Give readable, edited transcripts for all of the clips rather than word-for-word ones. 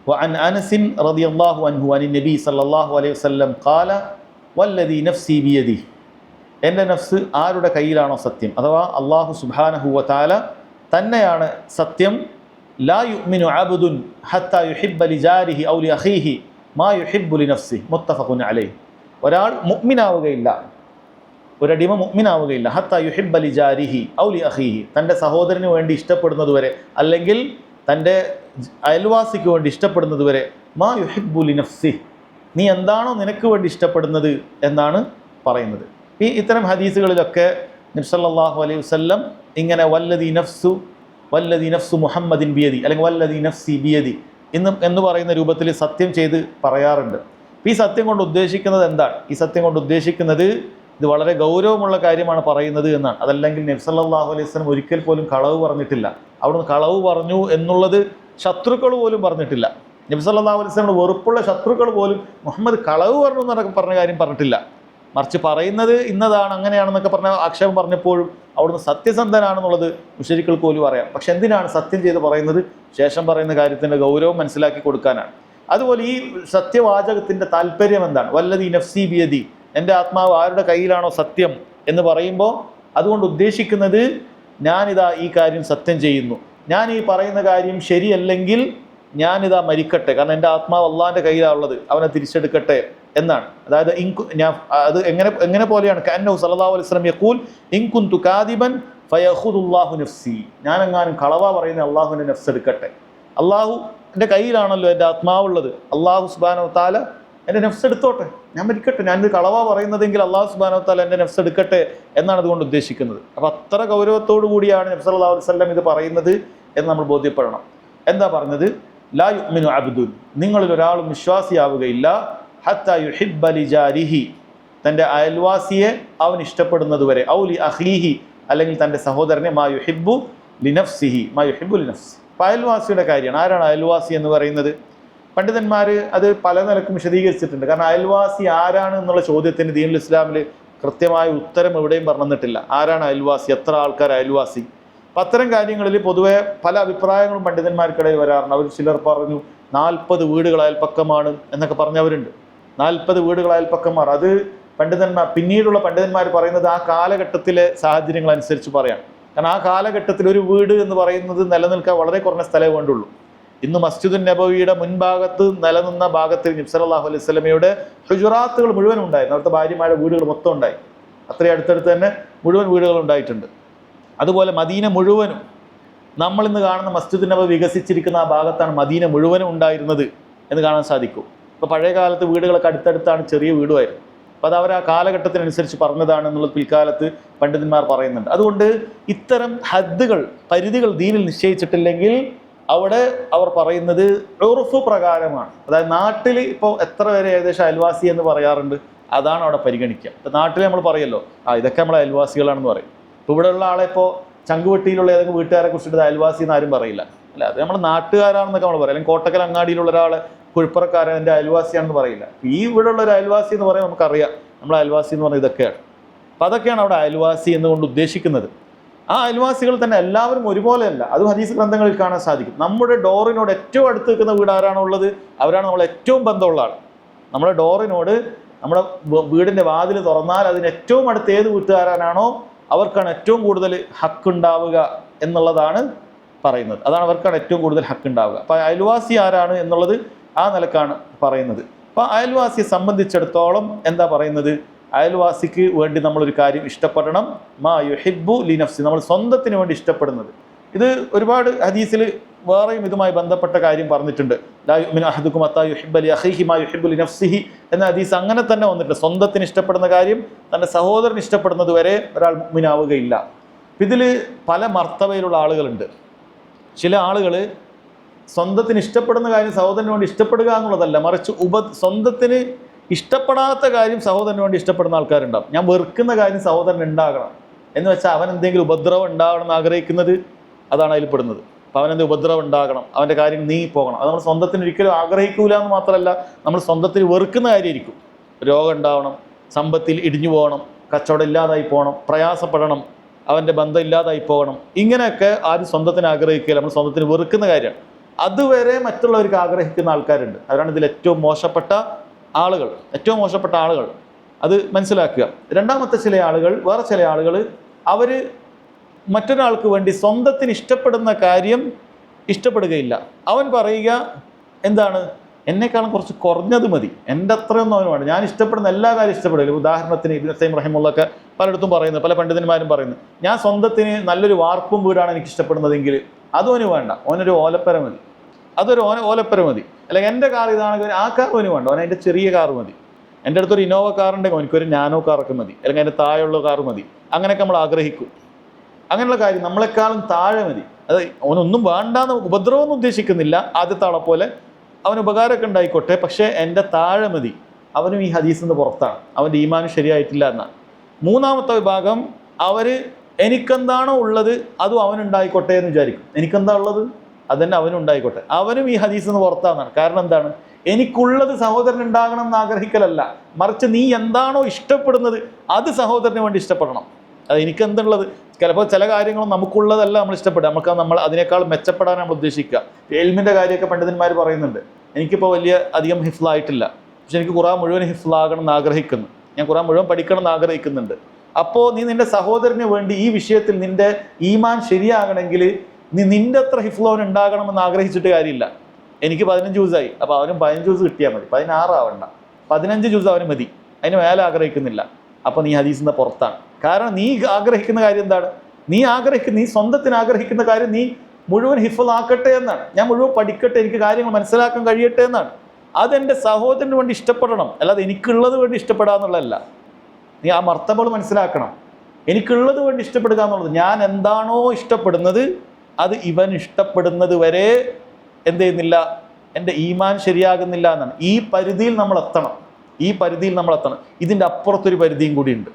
وعن أنس رضي الله عنه عن النبي صلى الله عليه وسلم قال والذي نفسي بيده എൻ്റെ നഫ്സ് ആരുടെ കയ്യിലാണോ സത്യം, അഥവാ അള്ളാഹു സുബ്ഹാനഹു വ തആല തന്നെയാണ് സത്യം. ലാ യുഅ്മിനു അബ്ദുൻ ഹത്താ യുഹിബ്ബ ലിജാരിഹി ഔ ലിഅഖീഹി മാ യുഹിബ്ബു ലിനഫ്സിഹി മുത്തഫഖുൻ അലൈഹി. ഒരാൾ മുഅ്മിനാവുകയില്ല, ഒരടിമ മുഅ്മിനാവുകയില്ല ഹത്താ യുഹിബ്ബ ലിജാരിഹി ഔ ലിഅഖീഹി, തൻ്റെ സഹോദരന് വേണ്ടി ഇഷ്ടപ്പെടുന്നതുവരെ, അല്ലെങ്കിൽ തൻ്റെ അയൽവാസിക്ക് വേണ്ടി ഇഷ്ടപ്പെടുന്നതുവരെ, മാ യുഹിബ്ബു ലിനഫ്സിഹി, നീ എന്താണോ നിനക്ക് വേണ്ടി ഇഷ്ടപ്പെടുന്നത് എന്നാണ് പറയുന്നത്. ഇത്തരം ഹദീസുകളിലൊക്കെ നബി സല്ലല്ലാഹു അലൈഹി വസല്ലം ഇങ്ങനെ വല്ലദി നഫ്സു മുഹമ്മദിൻ ബിയദി അല്ലെങ്കിൽ വല്ലദി നഫ്സി ബിയദി എന്ന് പറയുന്ന രൂപത്തിൽ സത്യം ചെയ്ത് പറയാറുണ്ട്. ഈ സത്യം കൊണ്ട് ഉദ്ദേശിക്കുന്നത് എന്താണ്? ഈ സത്യം കൊണ്ട് ഉദ്ദേശിക്കുന്നത് ഇത് വളരെ ഗൗരവമുള്ള കാര്യമാണ് പറയുന്നത് എന്നാണ്. അതല്ലെങ്കിൽ നബി സല്ലല്ലാഹു അലൈഹി വസല്ലം ഒരിക്കൽ പോലും കളവ് പറഞ്ഞിട്ടില്ല. അവിടുന്ന് കളവ് പറഞ്ഞു എന്നുള്ളത് ശത്രുക്കൾ പോലും പറഞ്ഞിട്ടില്ല. നബി സല്ലല്ലാഹു അലൈഹി വസല്ലം വെറുപ്പുള്ള ശത്രുക്കൾ പോലും മുഹമ്മദ് കളവ് പറഞ്ഞു എന്നൊക്കെ പറഞ്ഞ കാര്യം പറഞ്ഞിട്ടില്ല. മറിച്ച് പറയുന്നത് ഇന്നതാണ്, അങ്ങനെയാണെന്നൊക്കെ പറഞ്ഞ ആക്ഷേപം പറഞ്ഞപ്പോഴും അവിടുന്ന് സത്യസന്ധനാണെന്നുള്ളത് മുശ്രിക്കുകൾക്ക് പോലും അറിയാം. പക്ഷെ എന്തിനാണ് സത്യം ചെയ്ത് പറയുന്നത്? ശേഷം പറയുന്ന കാര്യത്തിൻ്റെ ഗൗരവം മനസ്സിലാക്കി കൊടുക്കാനാണ്. അതുപോലെ ഈ സത്യവാചകത്തിൻ്റെ താല്പര്യം എന്താണ്? വല്ലദി നഫ്സി ബിയദി, എൻ്റെ ആത്മാവ് ആരുടെ കയ്യിലാണോ സത്യം എന്ന് പറയുമ്പോൾ അതുകൊണ്ട് ഉദ്ദേശിക്കുന്നത് ഞാനിതാ ഈ കാര്യം സത്യം ചെയ്യുന്നു, ഞാൻ ഈ പറയുന്ന കാര്യം ശരിയല്ലെങ്കിൽ ഞാനിതാ മരിക്കട്ടെ, കാരണം എൻ്റെ ആത്മാവ് അള്ളാഹിൻ്റെ കയ്യിലാണുള്ളത്, അവനെ തിരിച്ചെടുക്കട്ടെ എന്നാണ്. അതായത് ഞാൻ അത് എങ്ങനെ പോലെയാണ് കഅന്നഹു സല്ലല്ലാഹു അലൈഹി വസല്ലം യഖൂൽ ഇൻ കുന്തു കാദിബൻ ഫയഖുദുല്ലാഹു നഫ്സി, ഞാനെങ്ങാനും കളവാ പറയുന്ന അള്ളാഹുവിൻ്റെ നഫ്സ് എടുക്കട്ടെ. അള്ളാഹുവിൻ്റെ കയ്യിലാണല്ലോ എൻ്റെ ആത്മാവുള്ളത്, അള്ളാഹു സുബ്ഹാനഹു വ തആല എൻ്റെ നഫ്സ് എടുത്തോട്ടെ, ഞാൻ മരിക്കട്ടെ, ഞാനിത് കളവാ പറയുന്നതെങ്കിൽ അള്ളാഹു സുബ്ഹാനഹു വ തആല എൻ്റെ നഫ്സ് എടുക്കട്ടെ എന്നാണ് അതുകൊണ്ട് ഉദ്ദേശിക്കുന്നത്. അപ്പോൾ അത്ര ഗൗരവത്തോടു കൂടിയാണ് നബി സല്ലല്ലാഹു അലൈഹി വസല്ലം ഇത് പറയുന്നത് എന്ന് നമ്മൾ ബോധ്യപ്പെടണം. എന്താ പറഞ്ഞത്? ലാ യുഅ്മിനു അബ്ദുൻ, നിങ്ങളിൽ ഒരാളും വിശ്വാസിയാവുകയില്ല, ഹത്താ യുഹിബ്ബ ലിജാരിഹി, തൻ്റെ അയൽവാസിയെ അവൻ ഇഷ്ടപ്പെടുന്നത് വരെ, ഔ ലി അഖീഹി, അല്ലെങ്കിൽ തൻ്റെ സഹോദരനെ, മാ യുഹിബ്ബു ലിനഫ്സിഹി, മാ യുഹിബ്ബു ലിനഫ്സി. അപ്പോൾ അയൽവാസിയുടെ കാര്യമാണ്. ആരാണ് അയൽവാസി എന്ന് പറയുന്നത്? പണ്ഡിതന്മാർ അത് പല നിലക്കും വിശദീകരിച്ചിട്ടുണ്ട്. കാരണം അയൽവാസി ആരാണ് എന്നുള്ള ചോദ്യത്തിന് ദീനുൽ ഇസ്ലാമിൽ കൃത്യമായ ഉത്തരം എവിടെയും പറഞ്ഞിട്ടില്ല. ആരാണ് അയൽവാസി, എത്ര ആൾക്കാർ അയൽവാസി? അപ്പം അത്തരം കാര്യങ്ങളിൽ പൊതുവെ പല അഭിപ്രായങ്ങളും പണ്ഡിതന്മാർക്കിടയിൽ വരാറുണ്ട്. അവർ ചിലർ പറഞ്ഞു 40 വീടുകൾ അയൽപ്പക്കമാണ് എന്നൊക്കെ പറഞ്ഞവരുണ്ട്. 40 വീടുകൾ അയൽപ്പക്കന്മാർ, അത് പിന്നീടുള്ള പണ്ഡിതന്മാർ പറയുന്നത് ആ കാലഘട്ടത്തിലെ സാഹചര്യങ്ങൾ അനുസരിച്ച് പറയാം. കാരണം ആ കാലഘട്ടത്തിൽ ഒരു വീട് എന്ന് പറയുന്നത് നിലനിൽക്കാൻ വളരെ കുറഞ്ഞ സ്ഥലമേ വേണ്ടുള്ളൂ. ഇന്ന് മസ്ജിദുൻ നബവിയുടെ മുൻഭാഗത്ത് നിലനിന്ന ഭാഗത്തിൽ നബി സല്ലല്ലാഹു അലൈഹി വസല്ലമയുടെ ഹുജറാത്തുകൾ മുഴുവൻ ഉണ്ടായിരുന്നു. അവിടുത്തെ ഭാര്യമാരുടെ വീടുകൾ മൊത്തം ഉണ്ടായി. അത്രയും അടുത്തടുത്ത് തന്നെ മുഴുവൻ വീടുകൾ ഉണ്ടായിട്ടുണ്ട്. അതുപോലെ മദീന മുഴുവനും, നമ്മളിന്ന് കാണുന്ന മസ്ജിദുൻ നബവി വികസിച്ചിരിക്കുന്ന ആ ഭാഗത്താണ് മദീന മുഴുവനും ഉണ്ടായിരുന്നത് എന്ന് കാണാൻ സാധിക്കും. ഇപ്പോൾ പഴയ കാലത്ത് വീടുകളൊക്കെ അടുത്തടുത്താണ്, ചെറിയ വീടുമായിരുന്നു. അപ്പോൾ അത് അവർ ആ കാലഘട്ടത്തിനനുസരിച്ച് പറഞ്ഞതാണ് എന്നുള്ളത് പിൽക്കാലത്ത് പണ്ഡിതന്മാർ പറയുന്നുണ്ട്. അതുകൊണ്ട് ഇത്തരം ഹദ്ദുകൾ, പരിധികൾ ദീനിൽ നിശ്ചയിച്ചിട്ടില്ലെങ്കിൽ അവിടെ അവർ പറയുന്നത് ഉർഫ് പ്രകാരമാണ്. അതായത് നാട്ടിൽ ഇപ്പോൾ എത്ര പേരെ ഏകദേശം അയൽവാസി എന്ന് പറയാറുണ്ട്, അതാണ് അവിടെ പരിഗണിക്കുക. ഇപ്പോൾ നാട്ടിൽ നമ്മൾ പറയല്ലോ, ഇതൊക്കെ നമ്മളെ അയൽവാസികളാണെന്ന് പറയും. ഇപ്പോൾ ഇവിടെയുള്ള ആളെ ഇപ്പോൾ ചങ്കുവെട്ടിയിലുള്ള ഏതെങ്കിലും വീട്ടുകാരെ കുറിച്ചിട്ട് അയൽവാസി എന്ന് ആരും പറയില്ല, അല്ല, അത് നമ്മൾ നാട്ടുകാരാണെന്നൊക്കെ നമ്മൾ പറയും. അല്ലെങ്കിൽ കോട്ടക്കൽ അങ്ങാടിയിലുള്ള ഒരാളെ കുഴിപ്പുറക്കാരൻ എൻ്റെ അയൽവാസിയാണെന്ന് പറയില്ല. ഈ ഇവിടെയുള്ള ഒരു അയൽവാസി എന്ന് പറയുമ്പോൾ നമുക്കറിയാം നമ്മൾ അയൽവാസി എന്ന് പറഞ്ഞാൽ ഇതൊക്കെയാണ്. അപ്പം അതൊക്കെയാണ് അവിടെ അയൽവാസി എന്നുകൊണ്ട് ഉദ്ദേശിക്കുന്നത്. ആ അയൽവാസികൾ തന്നെ എല്ലാവരും ഒരുപോലെയല്ല, അതും ഹദീസ് ഗ്രന്ഥങ്ങളിൽ കാണാൻ സാധിക്കും. നമ്മുടെ ഡോറിനോട് ഏറ്റവും അടുത്ത് നിൽക്കുന്ന വീട് ആരാണോ ഉള്ളത്, അവരാണ് നമ്മൾ ഏറ്റവും ബന്ധമുള്ള ആൾ. നമ്മുടെ ഡോറിനോട്, നമ്മുടെ വീടിൻ്റെ വാതിൽ തുറന്നാൽ അതിന് ഏറ്റവും അടുത്ത് ഏത് വീട്ടുകാരാണോ അവർക്കാണ് ഏറ്റവും കൂടുതൽ ഹക്ക് ഉണ്ടാവുക എന്നുള്ളതാണ് പറയുന്നത്. അതാണ് അവർക്കാണ് ഏറ്റവും കൂടുതൽ ഹക്ക് ഉണ്ടാവുക. അപ്പോൾ അയൽവാസി ആരാണ് എന്നുള്ളത് ആ നിലക്കാണ് പറയുന്നത്. അപ്പോൾ അയൽവാസിയെ സംബന്ധിച്ചിടത്തോളം എന്താ പറയുന്നത്? അയൽവാസിക്ക് വേണ്ടി നമ്മളൊരു കാര്യം ഇഷ്ടപ്പെടണം, മാ യുഹിബ്ബു ലിനഫ്സി, നമ്മൾ സ്വന്തത്തിന് വേണ്ടി ഇഷ്ടപ്പെടുന്നത്. ഇത് ഒരുപാട് ഹദീസിൽ വേറെയും ഇതുമായി ബന്ധപ്പെട്ട കാര്യം പറഞ്ഞിട്ടുണ്ട്. ലാ യുഅ്മിനു അഹദുക്കും ഹത്താ യുഹിബ്ബ ലിഅഖീഹി മാ യുഹിബ്ബു ലിനഫ്സിഹി എന്ന ഹദീസ് അങ്ങനെ തന്നെ വന്നിട്ടുണ്ട്. സ്വന്തത്തിന് ഇഷ്ടപ്പെടുന്ന കാര്യം തൻ്റെ സഹോദരന് ഇഷ്ടപ്പെടുന്നത് വരെ ഒരാൾ മുഅ്മിനാവുകയില്ല. ഇതിൽ പല മർത്തബയിലുള്ള ആളുകളുണ്ട്. ചില ആളുകൾ സ്വന്തത്തിന് ഇഷ്ടപ്പെടുന്ന കാര്യം സഹോദരന് വേണ്ടി ഇഷ്ടപ്പെടുക എന്നുള്ളതല്ല, മറിച്ച് സ്വന്തത്തിന് ഇഷ്ടപ്പെടാത്ത കാര്യം സഹോദരന് വേണ്ടി ഇഷ്ടപ്പെടുന്ന ആൾക്കാരുണ്ടാവും. ഞാൻ വെറുക്കുന്ന കാര്യം സഹോദരൻ ഉണ്ടാകണം എന്ന് വെച്ചാൽ അവൻ എന്തെങ്കിലും ഉപദ്രവം ഉണ്ടാകണം എന്ന് ആഗ്രഹിക്കുന്നത്, അതാണ് അതിൽ പെടുന്നത്. അപ്പോൾ അവനെന്തെങ്കിലും ഉപദ്രവം ഉണ്ടാകണം, അവൻ്റെ കാര്യം നീങ്ങി പോകണം, അത് നമ്മൾ സ്വന്തത്തിന് ഒരിക്കലും ആഗ്രഹിക്കൂല എന്ന് മാത്രമല്ല, നമ്മൾ സ്വന്തത്തിന് വെറുക്കുന്ന കാര്യമായിരിക്കും. രോഗം ഉണ്ടാവണം, സമ്പത്തിൽ ഇടിഞ്ഞു പോകണം, കച്ചവടം ഇല്ലാതായി പോകണം, പ്രയാസപ്പെടണം, അവൻ്റെ ബന്ധം ഇല്ലാതായി പോകണം, ഇങ്ങനെയൊക്കെ ആരും സ്വന്തത്തിന് ആഗ്രഹിക്കില്ല, നമ്മൾ സ്വന്തത്തിന് വെറുക്കുന്ന കാര്യമാണ്. അതുവരെ മറ്റുള്ളവർക്ക് ആഗ്രഹിക്കുന്ന ആൾക്കാരുണ്ട്. അവരാണ് ഇതിൽ ഏറ്റവും മോശപ്പെട്ട ആളുകൾ. അത് മനസ്സിലാക്കുക. രണ്ടാമത്തെ വേറെ ചില ആളുകൾ അവർ മറ്റൊരാൾക്ക് വേണ്ടി സ്വന്തത്തിന് ഇഷ്ടപ്പെടുന്ന കാര്യം ഇഷ്ടപ്പെടുകയില്ല. അവൻ പറയുക എന്താണ്, എന്നെക്കാളും കുറച്ച് കുറഞ്ഞത് മതി, എൻ്റെ അത്രയൊന്നും അവന് വേണ്ട, ഞാൻ ഇഷ്ടപ്പെടുന്ന എല്ലാ കാര്യം ഇഷ്ടപ്പെടില്ല. ഉദാഹരണത്തിന് ഇബ്നു ഖയ്യിം റഹിമഹുള്ളാഹ് പലയിടത്തും പറയുന്നത്, പല പണ്ഡിതന്മാരും പറയുന്നത്, ഞാൻ സ്വന്തത്തിന് നല്ലൊരു വാർപ്പും വീടാണ് എനിക്ക് ഇഷ്ടപ്പെടുന്നതെങ്കിൽ അതും അവന് വേണ്ട, ഓനൊരു ഓലപ്പര മതി, ഓലപ്പര മതി. അല്ലെങ്കിൽ എൻ്റെ കാർ ഇതാണെങ്കിൽ ആ കാർ അവന് വേണ്ട, അവൻ അതിൻ്റെ ചെറിയ കാർ മതി. എൻ്റെ അടുത്തൊരു ഇന്നോവ കാറുണ്ടെങ്കിൽ എനിക്കൊരു നാനോ കാറൊക്കെ മതി, അല്ലെങ്കിൽ അതിൻ്റെ താഴെയുള്ള കാർ മതി. അങ്ങനെയൊക്കെ നമ്മൾ ആഗ്രഹിക്കും. അങ്ങനെയുള്ള കാര്യം നമ്മളെക്കാളും താഴെ മതി. അത് അവനൊന്നും വേണ്ടാന്ന് ഉപദ്രവമൊന്നും ഉദ്ദേശിക്കുന്നില്ല, ആദ്യത്തെ ആളെ പോലെ അവന് ഉപകാരമൊക്കെ ഉണ്ടായിക്കോട്ടെ, പക്ഷേ എൻ്റെ താഴെ മതി. അവനും ഈ ഹദീസിൽ നിന്ന് പുറത്താണ്, അവൻ്റെ ഈമാനും ശരിയായിട്ടില്ല എന്നാണ്. മൂന്നാമത്തെ വിഭാഗം എനിക്കെന്താണോ ഉള്ളത് അതും അവനുണ്ടായിക്കോട്ടെ എന്ന് വിചാരിക്കും. എനിക്കെന്താ ഉള്ളത് അത് തന്നെ അവനുണ്ടായിക്കോട്ടെ, അവനും ഈ ഹദീസിൽ നിന്ന് പുറത്താന്നാണ്. കാരണം എന്താണ്, എനിക്കുള്ളത് സഹോദരൻ ഉണ്ടാകണം എന്ന് ആഗ്രഹിക്കലല്ല, മറിച്ച് നീ എന്താണോ ഇഷ്ടപ്പെടുന്നത് അത് സഹോദരന് വേണ്ടി ഇഷ്ടപ്പെടണം. അത് എനിക്കെന്തുള്ളത്, ചിലപ്പോൾ ചില കാര്യങ്ങളും നമുക്കുള്ളതല്ല നമ്മൾ ഇഷ്ടപ്പെടുക, നമ്മൾ അതിനേക്കാൾ മെച്ചപ്പെടാൻ നമ്മൾ ഉദ്ദേശിക്കുക. എൽമിൻ്റെ കാര്യമൊക്കെ പണ്ഡിതന്മാർ പറയുന്നുണ്ട്. എനിക്കിപ്പോൾ അധികം ഹിഫ്ലായിട്ടില്ല, പക്ഷെ എനിക്ക് ഖുർആൻ മുഴുവൻ ഹിഫ്ലാകണം എന്ന് ആഗ്രഹിക്കുന്നു, ഞാൻ ഖുർആൻ മുഴുവൻ പഠിക്കണം എന്ന് ആഗ്രഹിക്കുന്നുണ്ട്. അപ്പോൾ നീ നിന്റെ സഹോദരന് വേണ്ടി ഈ വിഷയത്തിൽ നിന്റെ ഈമാൻ ശരിയാകണമെങ്കിൽ നീ നിന്റെ അത്ര ഹിഫ്ലോൻ ഉണ്ടാകണമെന്ന് ആഗ്രഹിച്ചിട്ട് കാര്യമില്ല. എനിക്ക് 15 ജ്യൂസായി, അപ്പോൾ അവനും 15 ജ്യൂസ് കിട്ടിയാൽ മതി, 16 ആവണ്ട, 15 ജ്യൂസ് അവന് മതി, അതിന് മേലെ ആഗ്രഹിക്കുന്നില്ല. അപ്പോൾ നീ ഹദീസിൻ്റെ പുറത്താണ്. കാരണം നീ ആഗ്രഹിക്കുന്ന കാര്യം എന്താണ്, നീ സ്വന്തത്തിന് ആഗ്രഹിക്കുന്ന കാര്യം നീ മുഴുവൻ ഹിഫ്ളാക്കട്ടെ എന്നാണ്. ഞാൻ മുഴുവൻ പഠിക്കട്ടെ, എനിക്ക് കാര്യങ്ങൾ മനസ്സിലാക്കാൻ കഴിയട്ടെ എന്നാണ്. അതെൻ്റെ സഹോദരന് വേണ്ടി ഇഷ്ടപ്പെടണം, അല്ലാതെ എനിക്കുള്ളത് വേണ്ടി ഇഷ്ടപ്പെടാന്നുള്ളതല്ല. നീ ആ മർത്തബകൾ മനസ്സിലാക്കണം. എനിക്കുള്ളത് വേണ്ടി ഇഷ്ടപ്പെടുക എന്നുള്ളത്, ഞാൻ എന്താണോ ഇഷ്ടപ്പെടുന്നത് അത് ഇവൻ ഇഷ്ടപ്പെടുന്നത് വരെ എന്ത് ചെയ്യുന്നില്ല, എൻ്റെ ഈമാൻ ശരിയാകുന്നില്ല എന്നാണ്. ഈ പരിധിയിൽ നമ്മൾ എത്തണം. ഇതിൻ്റെ അപ്പുറത്തൊരു പരിധിയും കൂടിയുണ്ട്.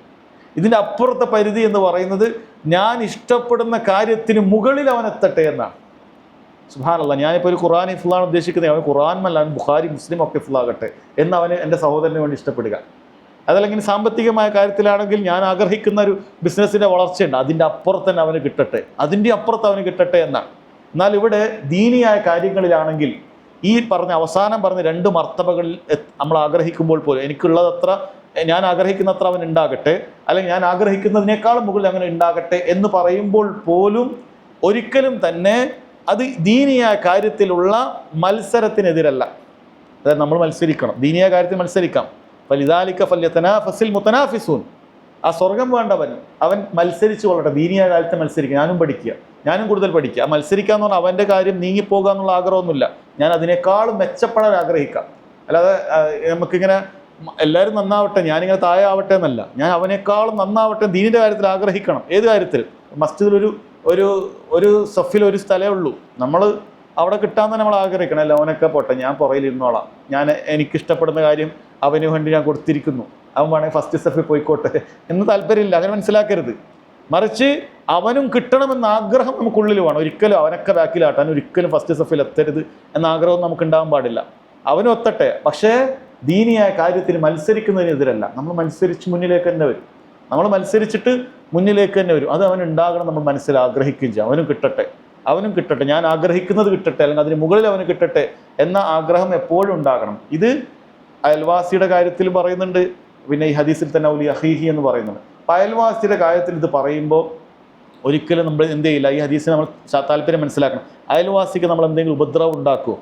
ഇതിൻ്റെ അപ്പുറത്തെ പരിധി എന്ന് പറയുന്നത് ഞാൻ ഇഷ്ടപ്പെടുന്ന കാര്യത്തിന് മുകളിൽ അവൻ എത്തട്ടെ എന്നാണ്. സുബ്ഹാനല്ലാഹ്, ഞാനിപ്പോൾ ഒരു ഖുർആൻ ഹിഫ്ളാണ് ഉദ്ദേശിക്കുന്നത്, അവൻ ഖുർആൻ അവൻ ബുഖാരി മുസ്ലിം ഒക്കെ ഹിഫ്ളാകട്ടെ എന്ന് അവന് എൻ്റെ സഹോദരന് വേണ്ടി ഇഷ്ടപ്പെടുക. അതല്ലെങ്കിൽ സാമ്പത്തികമായ കാര്യത്തിലാണെങ്കിൽ ഞാൻ ആഗ്രഹിക്കുന്ന ഒരു ബിസിനസ്സിൻ്റെ വളർച്ചയുണ്ട്, അതിൻ്റെ അപ്പുറത്ത് തന്നെ അവന് കിട്ടട്ടെ, അവന് കിട്ടട്ടെ എന്നാണ്. എന്നാൽ ഇവിടെ ദീനിയായ കാര്യങ്ങളിലാണെങ്കിൽ ഈ അവസാനം പറഞ്ഞ 2 മർത്തബകളിൽ നമ്മൾ ആഗ്രഹിക്കുമ്പോൾ പോലും എനിക്കുള്ളതത്ര, ഞാൻ ആഗ്രഹിക്കുന്നത്ര അവൻ ഉണ്ടാകട്ടെ, അല്ലെങ്കിൽ ഞാൻ ആഗ്രഹിക്കുന്നതിനേക്കാളും മുകളിൽ അങ്ങനെ ഉണ്ടാകട്ടെ എന്ന് പറയുമ്പോൾ പോലും ഒരിക്കലും തന്നെ അത് ദീനിയായ കാര്യത്തിലുള്ള മത്സരത്തിനെതിരല്ല. അതായത് നമ്മൾ മത്സരിക്കണം, ദീനിയായ കാര്യത്തിൽ മത്സരിക്കാം. ഫലിദാലിക ഫല്യതനാഫസിൽ മുതനാഫിസൂൻ. ആ സ്വർഗം വേണ്ടവൻ അവൻ മത്സരിച്ചു കൊള്ളട്ടെ, ദീനിയായ കാര്യത്തിൽ മത്സരിക്കുക, ഞാനും കൂടുതൽ പഠിക്കുക. ആ മത്സരിക്കുക എന്ന് പറഞ്ഞാൽ അവൻ്റെ കാര്യം നീങ്ങിപ്പോകുക എന്നുള്ള ആഗ്രഹമൊന്നുമില്ല, ഞാൻ അതിനേക്കാളും മെച്ചപ്പെടാൻ ആഗ്രഹിക്കാം. അല്ലാതെ നമുക്കിങ്ങനെ എല്ലാവരും നന്നാവട്ടെ, ഞാനിങ്ങനെ താഴെ ആവട്ടെ എന്നല്ല, ഞാൻ അവനേക്കാളും നന്നാവട്ടെ ദീനിൻ്റെ കാര്യത്തിൽ ആഗ്രഹിക്കണം. ഏത് കാര്യത്തിൽ? മസ്ജിദിൽ ഒരു സഫിൽ ഒരു സ്ഥലമേ ഉള്ളൂ, നമ്മൾ അവിടെ കിട്ടാൻ തന്നെ നമ്മൾ ആഗ്രഹിക്കണം. അല്ല, അവനൊക്കെ പോട്ടെ, ഞാൻ പുറയിലിരുന്നോളാം, എനിക്കിഷ്ടപ്പെടുന്ന കാര്യം അവന് വേണ്ടി ഞാൻ കൊടുത്തിരിക്കുന്നു, അവൻ വേണമെങ്കിൽ ഫസ്റ്റ് സഫിൽ പോയിക്കോട്ടെ എന്ന് താല്പര്യമില്ല. അങ്ങനെ മനസ്സിലാക്കരുത്. മറിച്ച് അവനും കിട്ടണമെന്ന ആഗ്രഹം നമുക്കുള്ളിൽ വേണം. ഒരിക്കലും അവനൊക്കെ ബാക്കിലാട്ടാൻ, ഒരിക്കലും ഫസ്റ്റ് സഫിൽ എത്തരുത് എന്ന ആഗ്രഹം നമുക്ക് ഉണ്ടാകാൻ പാടില്ല. അവനും എത്തട്ടെ, പക്ഷേ ദീനിയായ കാര്യത്തിന് മത്സരിക്കുന്നതിനെതിരല്ല. നമ്മൾ മത്സരിച്ച് മുന്നിലേക്ക് തന്നെ വരും, അത് അവൻ ഉണ്ടാകണം, നമ്മൾ മനസ്സിൽ ആഗ്രഹിക്കുകയും ചെയ്യും. അവനും കിട്ടട്ടെ, ഞാൻ ആഗ്രഹിക്കുന്നത് കിട്ടട്ടെ, അല്ലെങ്കിൽ അതിന് മുകളിൽ അവന് കിട്ടട്ടെ എന്ന ആഗ്രഹം എപ്പോഴും ഉണ്ടാകണം. ഇത് അയൽവാസിയുടെ കാര്യത്തിൽ പറയുന്നുണ്ട്, പിന്നെ ഈ ഹദീസിൽ തന്നെ ഔലി അഖീഹി എന്ന് പറയുന്നുണ്ട്. അയൽവാസിയുടെ കാര്യത്തിൽ ഇത് പറയുമ്പോൾ ഒരിക്കലും നമ്മൾ എന്ത് ചെയ്യില്ല, ഈ ഹദീസിന് നമ്മൾ താല്പര്യം മനസ്സിലാക്കണം. അയൽവാസിക്ക് നമ്മൾ എന്തെങ്കിലും ഉപദ്രവം ഉണ്ടാക്കുമോ?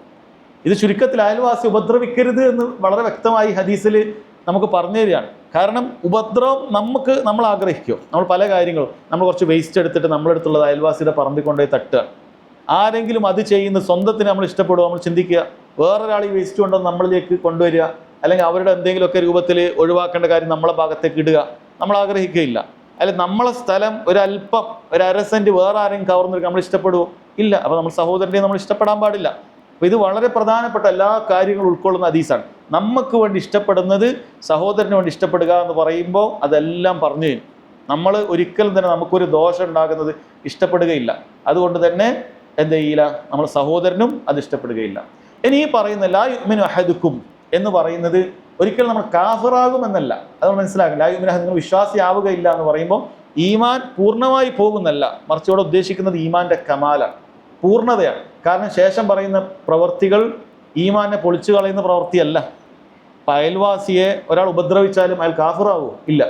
ഇത് ചുരുക്കത്തിൽ അയൽവാസി ഉപദ്രവിക്കരുത് എന്ന് വളരെ വ്യക്തമായി ഹദീസിൽ നമുക്ക് പറഞ്ഞു തരികയാണ്. കാരണം ഉപദ്രവം നമ്മൾ ആഗ്രഹിക്കും. നമ്മൾ പല കാര്യങ്ങളും, നമ്മൾ കുറച്ച് വേസ്റ്റ് എടുത്തിട്ട് നമ്മളെടുത്തുള്ളത് അയൽവാസിയുടെ പറമ്പിൽ കൊണ്ടുപോയി തട്ടുക. ആരെങ്കിലും അത് ചെയ്യുന്ന സ്വന്തത്തിന് നമ്മൾ ഇഷ്ടപ്പെടുക, നമ്മൾ ചിന്തിക്കുക, വേറൊരാൾ ഈ വേസ്റ്റ് കൊണ്ടുവന്ന് നമ്മളിലേക്ക് കൊണ്ടുവരിക, അല്ലെങ്കിൽ അവരുടെ എന്തെങ്കിലുമൊക്കെ രൂപത്തിൽ ഒഴിവാക്കേണ്ട കാര്യം നമ്മളെ ഭാഗത്തേക്ക് ഇടുക, നമ്മൾ ആഗ്രഹിക്കുകയില്ല. അല്ലെങ്കിൽ നമ്മളെ സ്ഥലം ഒരല്പം, 1/2 സെൻറ്റ് വേറെ ആരെങ്കിലും കവർന്നെടുക്കുക നമ്മൾ ഇഷ്ടപ്പെടുമോ? ഇല്ല. അപ്പോൾ നമ്മൾ സഹോദരനെ നമ്മൾ ഇഷ്ടപ്പെടാൻ പാടില്ല. അപ്പോൾ ഇത് വളരെ പ്രധാനപ്പെട്ട എല്ലാ കാര്യങ്ങളും ഉൾക്കൊള്ളുന്ന ഹദീസാണ്. നമുക്ക് വേണ്ടി ഇഷ്ടപ്പെടുന്നത് സഹോദരന് വേണ്ടി ഇഷ്ടപ്പെടുക എന്ന് പറയുമ്പോൾ അതെല്ലാം പറഞ്ഞു തരും. നമ്മൾ ഒരിക്കലും തന്നെ നമുക്കൊരു ദോഷം ഉണ്ടാകുന്നത് ഇഷ്ടപ്പെടുകയില്ല. അതുകൊണ്ട് തന്നെ എന്ത് ചെയ്യില്ല, നമ്മൾ സഹോദരനും അത് ഇഷ്ടപ്പെടുകയില്ല. ഇനി ഈ പറയുന്ന ലാ യുഅ്മിനു അഹദുക്കും എന്ന് പറയുന്നത് ഒരിക്കലും നമ്മൾ കാഫിറാകുമെന്നല്ല, അത് നമ്മൾ മനസ്സിലാക്കണം. ലാ യുഅ്മിനു അഹദുക്കും വിശ്വാസിയാവുകയില്ല എന്ന് പറയുമ്പോൾ ഈമാൻ പൂർണ്ണമായി പോകുന്നല്ല, മറിച്ച് ഇവിടെ ഉദ്ദേശിക്കുന്നത് ഈമാൻ്റെ കമാലാണ്, പൂർണ്ണതയാണ്. കാരണം ശേഷം പറയുന്ന പ്രവൃത്തികൾ ഈമാനെ പൊളിച്ചു കളയുന്ന പ്രവൃത്തിയല്ല. അപ്പം അയൽവാസിയെ ഒരാൾ ഉപദ്രവിച്ചാലും അയാൾ കാഫിറാവുമോ? ഇല്ല.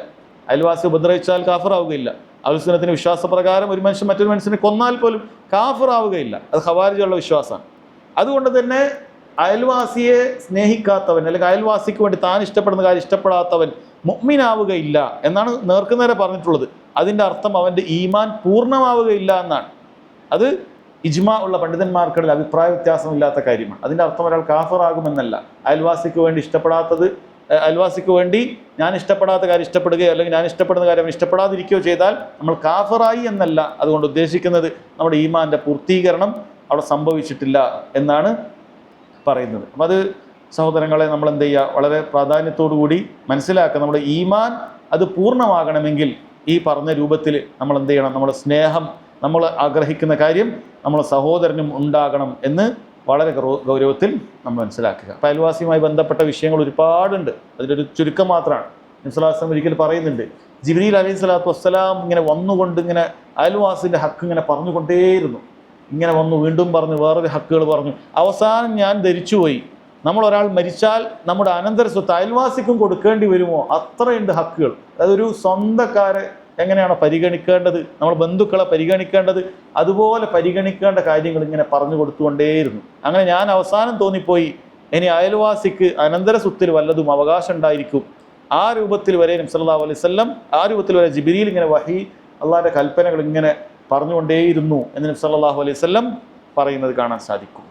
അയൽവാസി ഉപദ്രവിച്ചാൽ കാഫിറാവുകയില്ല. അഹ്ലുസുന്നത്തിന്റെ വിശ്വാസപ്രകാരം ഒരു മനുഷ്യൻ മറ്റൊരു മനുഷ്യനെ കൊന്നാൽ പോലും കാഫിറാവുകയില്ല. അത് ഖവാരിജുള്ള വിശ്വാസമാണ്. അതുകൊണ്ട് തന്നെ അയൽവാസിയെ സ്നേഹിക്കാത്തവൻ, അല്ലെങ്കിൽ അയൽവാസിക്ക് വേണ്ടി താൻ ഇഷ്ടപ്പെടുന്ന കാര്യം ഇഷ്ടപ്പെടാത്തവൻ മുഅ്മിനാവുകയില്ല എന്നാണ് നേർക്കുനേരെ പറഞ്ഞിട്ടുള്ളത്. അതിൻ്റെ അർത്ഥം അവൻ്റെ ഈമാൻ പൂർണ്ണമാവുകയില്ല എന്നാണ്. അത് ഇജ്മാ ഉള്ള പണ്ഡിതന്മാർക്കിടയിൽ അഭിപ്രായ വ്യത്യാസമില്ലാത്ത കാര്യമാണ്. അതിൻ്റെ അർത്ഥം ഒരാൾ കാഫിറാകുമെന്നല്ല. അയൽവാസിക്ക് വേണ്ടി ഇഷ്ടപ്പെടാത്തത്, അയൽവാസിക്ക് വേണ്ടി ഞാൻ ഇഷ്ടപ്പെടാത്ത കാര്യം ഇഷ്ടപ്പെടുകയോ അല്ലെങ്കിൽ ഞാൻ ഇഷ്ടപ്പെടുന്ന കാര്യം അവൻ ഇഷ്ടപ്പെടാതിരിക്കുകയോ ചെയ്താൽ നമ്മൾ കാഫിറായി എന്നല്ല അതുകൊണ്ട് ഉദ്ദേശിക്കുന്നത്. നമ്മുടെ ഈമാൻ്റെ പൂർത്തീകരണം അവിടെ സംഭവിച്ചിട്ടില്ല എന്നാണ് പറയുന്നത്. അപ്പം അത് സഹോദരങ്ങളെ നമ്മൾ എന്ത് ചെയ്യുക, വളരെ പ്രാധാന്യത്തോടു കൂടി മനസ്സിലാക്കുക. നമ്മുടെ ഈമാൻ അത് പൂർണ്ണമാകണമെങ്കിൽ ഈ പറഞ്ഞ രൂപത്തിൽ നമ്മൾ എന്ത് ചെയ്യണം, നമ്മുടെ സ്നേഹം, നമ്മൾ ആഗ്രഹിക്കുന്ന കാര്യം നമ്മുടെ സഹോദരനും ഉണ്ടാകണം എന്ന് വളരെ ഗൗരവത്തിൽ നമ്മൾ മനസ്സിലാക്കുക. അപ്പം അയൽവാസിയുമായി ബന്ധപ്പെട്ട വിഷയങ്ങൾ ഒരുപാടുണ്ട്. അതിലൊരു ചുരുക്കം മാത്രമാണ്. നബി സ്വല്ലല്ലാഹു അലൈഹി വസല്ലം ഒരിക്കൽ പറയുന്നുണ്ട്, ജിബ്രീൽ അലൈഹി സ്വലാത്തു വസ്സലാം ഇങ്ങനെ വന്നുകൊണ്ട് ഇങ്ങനെ അയൽവാസിൻ്റെ ഹക്ക് ഇങ്ങനെ പറഞ്ഞുകൊണ്ടേയിരുന്നു. ഇങ്ങനെ വന്നു, വീണ്ടും പറഞ്ഞു, വേറൊരു ഹക്കുകൾ പറഞ്ഞു. അവസാനം ഞാൻ ധരിച്ചുപോയി, നമ്മളൊരാൾ മരിച്ചാൽ നമ്മുടെ അനന്തര സ്വത്ത് അയൽവാസിക്കും കൊടുക്കേണ്ടി വരുമോ? അത്രയുണ്ട് ഹക്കുകൾ. അതൊരു സ്വന്തക്കാരെ എങ്ങനെയാണോ പരിഗണിക്കേണ്ടത്, നമ്മൾ ബന്ധുക്കളെ പരിഗണിക്കേണ്ടത്, അതുപോലെ പരിഗണിക്കേണ്ട കാര്യങ്ങൾ ഇങ്ങനെ പറഞ്ഞു കൊടുത്തുകൊണ്ടേയിരുന്നു. അങ്ങനെ ഞാൻ അവസാനം തോന്നിപ്പോയി, ഇനി അയൽവാസിക്ക് അനന്തര സ്വത്തിൽ വല്ലതും അവകാശം ഉണ്ടായിരിക്കും. ആ രൂപത്തിൽ വരെ നബി സല്ലല്ലാഹു അലൈഹി വസല്ലം, ആ രൂപത്തിൽ വരെ ജിബ്രീൽ ഇങ്ങനെ വഹി, അള്ളാഹിൻ്റെ കൽപ്പനകൾ ഇങ്ങനെ പറഞ്ഞുകൊണ്ടേയിരുന്നു എന്ന് നബി സല്ലല്ലാഹു അലൈഹി വസല്ലം പറയുന്നത് കാണാൻ സാധിക്കും.